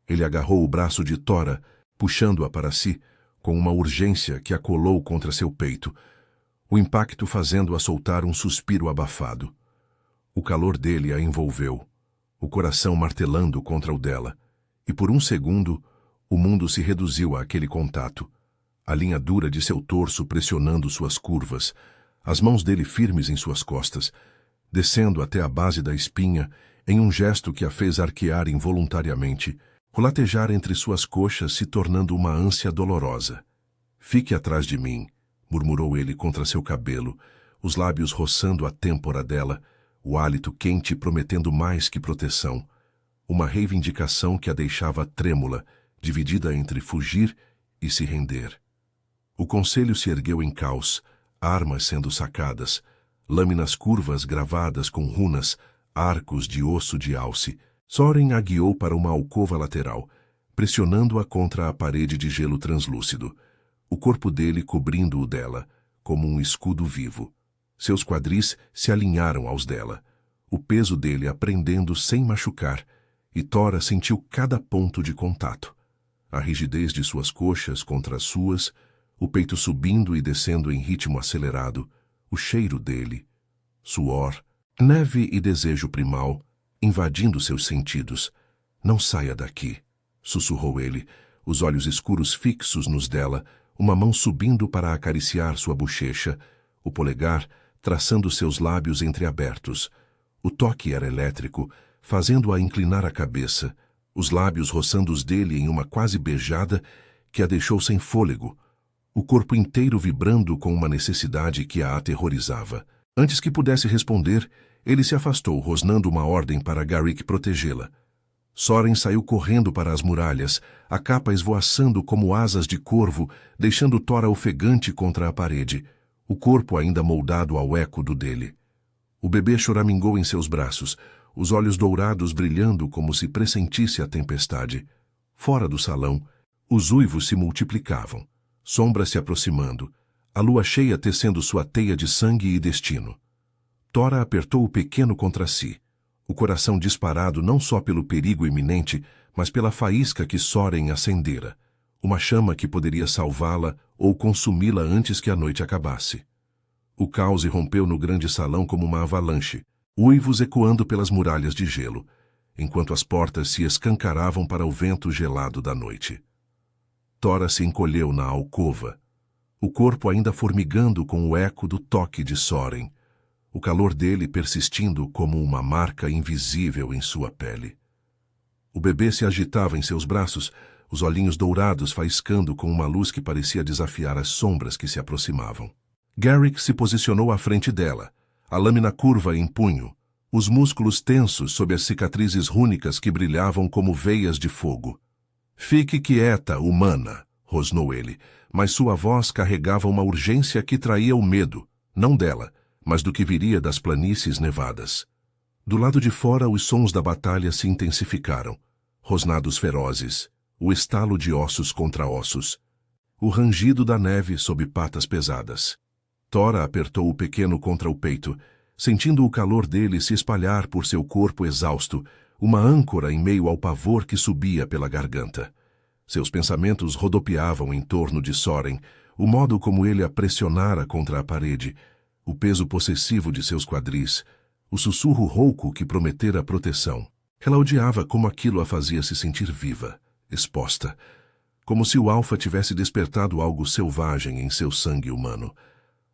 Ele agarrou o braço de Tora, puxando-a para si, com uma urgência que a colou contra seu peito, o impacto fazendo-a soltar um suspiro abafado. O calor dele a envolveu, o coração martelando contra o dela, e por um segundo o mundo se reduziu àquele contato, a linha dura de seu torso pressionando suas curvas, as mãos dele firmes em suas costas, descendo até a base da espinha em um gesto que a fez arquear involuntariamente, rolatejar entre suas coxas se tornando uma ânsia dolorosa. "Fique atrás de mim", murmurou ele contra seu cabelo, os lábios roçando a têmpora dela, o hálito quente prometendo mais que proteção, uma reivindicação que a deixava trêmula, dividida entre fugir e se render. O conselho se ergueu em caos, armas sendo sacadas, lâminas curvas gravadas com runas, arcos de osso de alce. Soren a guiou para uma alcova lateral, pressionando-a contra a parede de gelo translúcido, o corpo dele cobrindo o dela, como um escudo vivo. Seus quadris se alinharam aos dela, o peso dele a prendendo sem machucar, e Tora sentiu cada ponto de contato. A rigidez de suas coxas contra as suas, o peito subindo e descendo em ritmo acelerado, o cheiro dele, suor, neve e desejo primal, invadindo seus sentidos. "Não saia daqui", sussurrou ele, os olhos escuros fixos nos dela, uma mão subindo para acariciar sua bochecha, o polegar traçando seus lábios entreabertos. O toque era elétrico, fazendo-a inclinar a cabeça, os lábios roçando os dele em uma quase beijada que a deixou sem fôlego, o corpo inteiro vibrando com uma necessidade que a aterrorizava. Antes que pudesse responder, ele se afastou, rosnando uma ordem para Garrick protegê-la. Soren saiu correndo para as muralhas, a capa esvoaçando como asas de corvo, deixando Tora ofegante contra a parede, o corpo ainda moldado ao eco do dele. O bebê choramingou em seus braços, os olhos dourados brilhando como se pressentisse a tempestade. Fora do salão, os uivos se multiplicavam, sombras se aproximando, a lua cheia tecendo sua teia de sangue e destino. Tora apertou o pequeno contra si, o coração disparado não só pelo perigo iminente, mas pela faísca que Soren acendera, uma chama que poderia salvá-la ou consumi-la antes que a noite acabasse. O caos irrompeu no grande salão como uma avalanche, uivos ecoando pelas muralhas de gelo, enquanto as portas se escancaravam para o vento gelado da noite. Tora se encolheu na alcova, o corpo ainda formigando com o eco do toque de Soren, o calor dele persistindo como uma marca invisível em sua pele. O bebê se agitava em seus braços, os olhinhos dourados faiscando com uma luz que parecia desafiar as sombras que se aproximavam. Garrick se posicionou à frente dela, a lâmina curva em punho, os músculos tensos sob as cicatrizes rúnicas que brilhavam como veias de fogo. "Fique quieta, humana", rosnou ele, mas sua voz carregava uma urgência que traía o medo, não dela, mas do que viria das planícies nevadas. Do lado de fora, os sons da batalha se intensificaram, rosnados ferozes, o estalo de ossos contra ossos, o rangido da neve sob patas pesadas. Tora apertou o pequeno contra o peito, sentindo o calor dele se espalhar por seu corpo exausto, uma âncora em meio ao pavor que subia pela garganta. Seus pensamentos rodopiavam em torno de Soren, o modo como ele a pressionara contra a parede, o peso possessivo de seus quadris, o sussurro rouco que prometera proteção. Ela odiava como aquilo a fazia se sentir viva, exposta, como se o alfa tivesse despertado algo selvagem em seu sangue humano,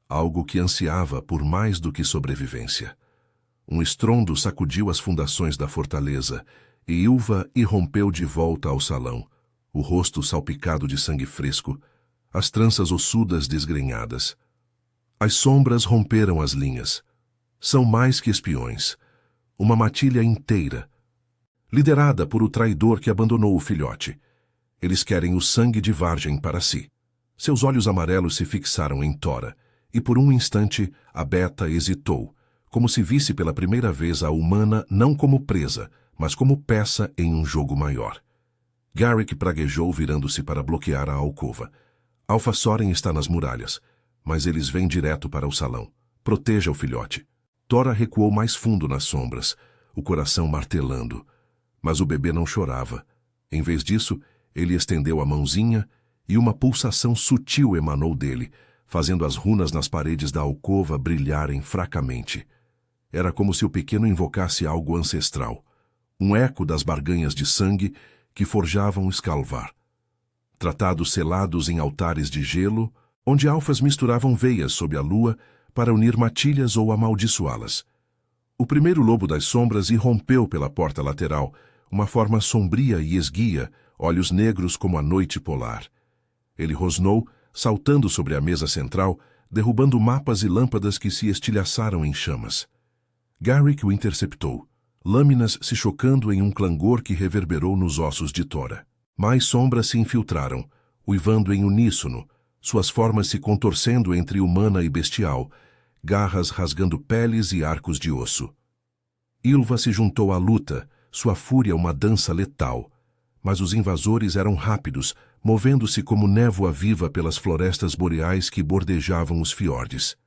algo que ansiava por mais do que sobrevivência. Um estrondo sacudiu as fundações da fortaleza, e Ylva irrompeu de volta ao salão, o rosto salpicado de sangue fresco, as tranças ossudas desgrenhadas. As sombras romperam as linhas. São mais que espiões. Uma matilha inteira, liderada por o traidor que abandonou o filhote. Eles querem o sangue de Vargem para si. Seus olhos amarelos se fixaram em Tora, e por um instante a Beta hesitou, como se visse pela primeira vez a humana não como presa, mas como peça em um jogo maior. Garrick praguejou virando-se para bloquear a alcova. Alfa Soren está nas muralhas, mas eles vêm direto para o salão. Proteja o filhote. Tora recuou mais fundo nas sombras, o coração martelando. Mas o bebê não chorava. Em vez disso, ele estendeu a mãozinha e uma pulsação sutil emanou dele, fazendo as runas nas paredes da alcova brilharem fracamente. Era como se o pequeno invocasse algo ancestral, um eco das barganhas de sangue que forjavam Skalvar. Tratados selados em altares de gelo, onde alfas misturavam veias sob a lua para unir matilhas ou amaldiçoá-las. O primeiro lobo das sombras irrompeu pela porta lateral, uma forma sombria e esguia, olhos negros como a noite polar. Ele rosnou, saltando sobre a mesa central, derrubando mapas e lâmpadas que se estilhaçaram em chamas. Garrick o interceptou, lâminas se chocando em um clangor que reverberou nos ossos de Tora. Mais sombras se infiltraram, uivando em uníssono, suas formas se contorcendo entre humana e bestial, garras rasgando peles e arcos de osso. Ylva se juntou à luta, sua fúria uma dança letal. Mas os invasores eram rápidos, movendo-se como névoa viva pelas florestas boreais que bordejavam os fiordes.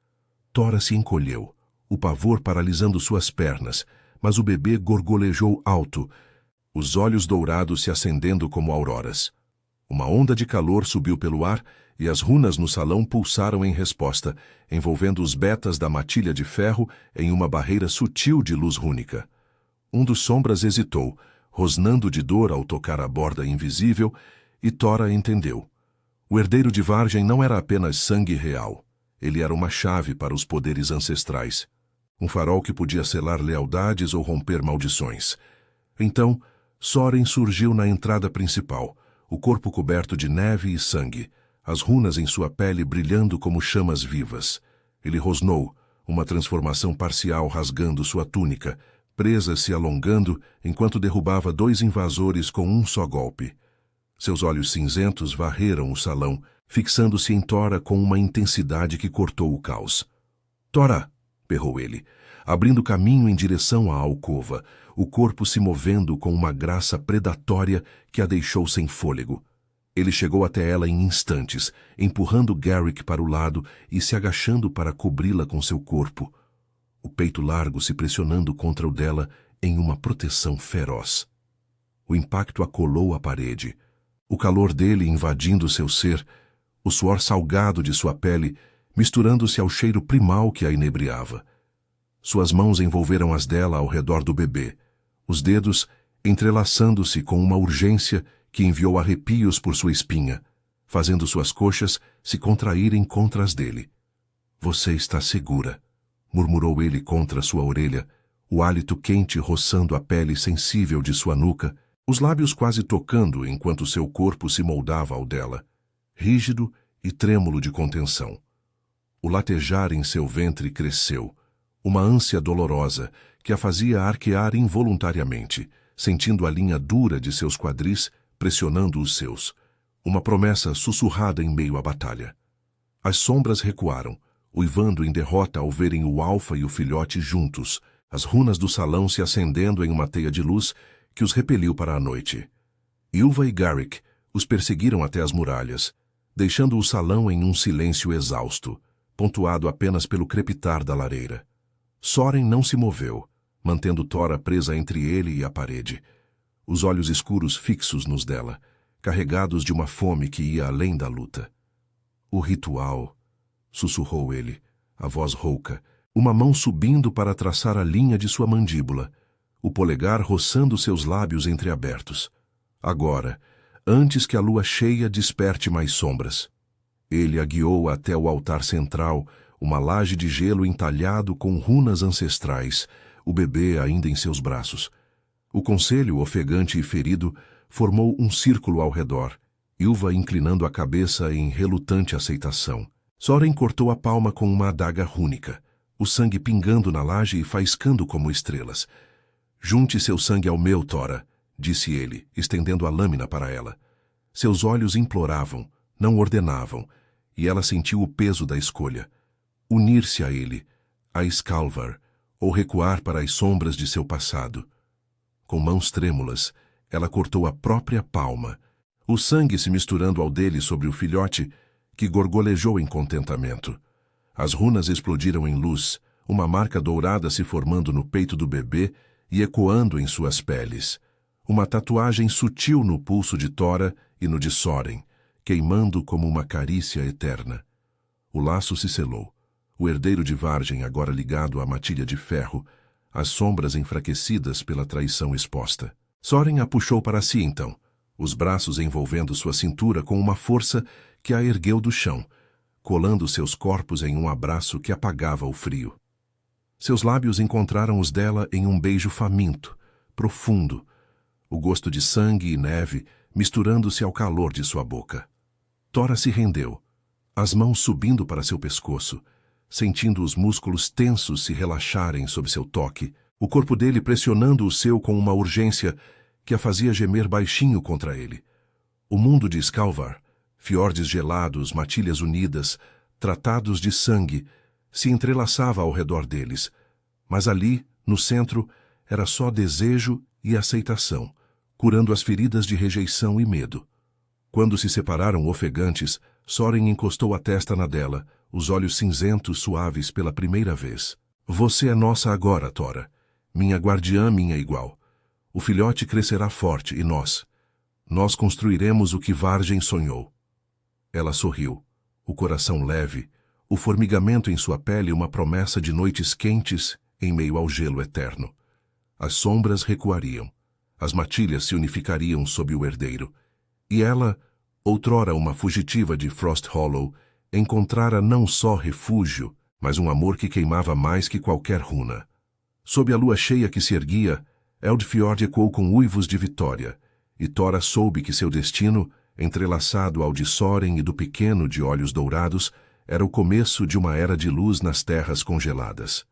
Tora se encolheu, o pavor paralisando suas pernas, mas o bebê gorgolejou alto, os olhos dourados se acendendo como auroras. Uma onda de calor subiu pelo ar e as runas no salão pulsaram em resposta, envolvendo os betas da matilha de ferro em uma barreira sutil de luz rúnica. Um dos sombras hesitou, rosnando de dor ao tocar a borda invisível, e Tora entendeu. O herdeiro de Vargem não era apenas sangue real. Ele era uma chave para os poderes ancestrais. Um farol que podia selar lealdades ou romper maldições. Então, Soren surgiu na entrada principal, o corpo coberto de neve e sangue, as runas em sua pele brilhando como chamas vivas. Ele rosnou, uma transformação parcial rasgando sua túnica, presas se alongando enquanto derrubava 2 invasores com um só golpe. Seus olhos cinzentos varreram o salão, fixando-se em Tora com uma intensidade que cortou o caos. "Tora!" berrou ele, abrindo caminho em direção à alcova, o corpo se movendo com uma graça predatória que a deixou sem fôlego. Ele chegou até ela em instantes, empurrando Garrick para o lado e se agachando para cobri-la com seu corpo, o peito largo se pressionando contra o dela em uma proteção feroz. O impacto acolou a parede, o calor dele invadindo seu ser, o suor salgado de sua pele, misturando-se ao cheiro primal que a inebriava. Suas mãos envolveram as dela ao redor do bebê, os dedos entrelaçando-se com uma urgência que enviou arrepios por sua espinha, fazendo suas coxas se contraírem contra as dele. "Você está segura", murmurou ele contra sua orelha, o hálito quente roçando a pele sensível de sua nuca, os lábios quase tocando enquanto seu corpo se moldava ao dela, rígido e trêmulo de contenção. O latejar em seu ventre cresceu, uma ânsia dolorosa que a fazia arquear involuntariamente, sentindo a linha dura de seus quadris pressionando os seus, uma promessa sussurrada em meio à batalha. As sombras recuaram, uivando em derrota ao verem o alfa e o filhote juntos, as runas do salão se acendendo em uma teia de luz que os repeliu para a noite. Ylva e Garrick os perseguiram até as muralhas, deixando o salão em um silêncio exausto, pontuado apenas pelo crepitar da lareira. Soren não se moveu, mantendo Tora presa entre ele e a parede, os olhos escuros fixos nos dela, carregados de uma fome que ia além da luta. "O ritual", sussurrou ele, a voz rouca, uma mão subindo para traçar a linha de sua mandíbula, o polegar roçando seus lábios entreabertos. "Agora, antes que a lua cheia desperte mais sombras." Ele a guiou até o altar central, uma laje de gelo entalhado com runas ancestrais, o bebê ainda em seus braços. O conselho, ofegante e ferido, formou um círculo ao redor, Ylva inclinando a cabeça em relutante aceitação. Soren cortou a palma com uma adaga rúnica, o sangue pingando na laje e faiscando como estrelas. "Junte seu sangue ao meu, Tora", disse ele, estendendo a lâmina para ela. Seus olhos imploravam, não ordenavam, e ela sentiu o peso da escolha. Unir-se a ele, a Skalvar, ou recuar para as sombras de seu passado. Com mãos trêmulas, ela cortou a própria palma, o sangue se misturando ao dele sobre o filhote, que gorgolejou em contentamento. As runas explodiram em luz, uma marca dourada se formando no peito do bebê e ecoando em suas peles. Uma tatuagem sutil no pulso de Tora e no de Soren, queimando como uma carícia eterna. O laço se selou. O herdeiro de Vargem agora ligado à matilha de ferro, as sombras enfraquecidas pela traição exposta. Soren a puxou para si então, os braços envolvendo sua cintura com uma força que a ergueu do chão, colando seus corpos em um abraço que apagava o frio. Seus lábios encontraram os dela em um beijo faminto, profundo, o gosto de sangue e neve misturando-se ao calor de sua boca. Tora se rendeu, as mãos subindo para seu pescoço, sentindo os músculos tensos se relaxarem sob seu toque, o corpo dele pressionando o seu com uma urgência que a fazia gemer baixinho contra ele. O mundo de Skalvar, fiordes gelados, matilhas unidas, tratados de sangue, se entrelaçava ao redor deles, mas ali, no centro, era só desejo e aceitação, curando as feridas de rejeição e medo. Quando se separaram ofegantes, Soren encostou a testa na dela, os olhos cinzentos suaves pela primeira vez. Você é nossa agora, Tora. Minha guardiã, minha igual. O filhote crescerá forte e nós construiremos o que Vargem sonhou. Ela sorriu, o coração leve, o formigamento em sua pele uma promessa de noites quentes em meio ao gelo eterno. As sombras recuariam, as matilhas se unificariam sob o herdeiro, e ela, outrora uma fugitiva de Frost Hollow, encontrara não só refúgio, mas um amor que queimava mais que qualquer runa. Sob a lua cheia que se erguia, Eldfjord ecoou com uivos de vitória, e Tora soube que seu destino, entrelaçado ao de Soren e do pequeno de olhos dourados, era o começo de uma era de luz nas terras congeladas.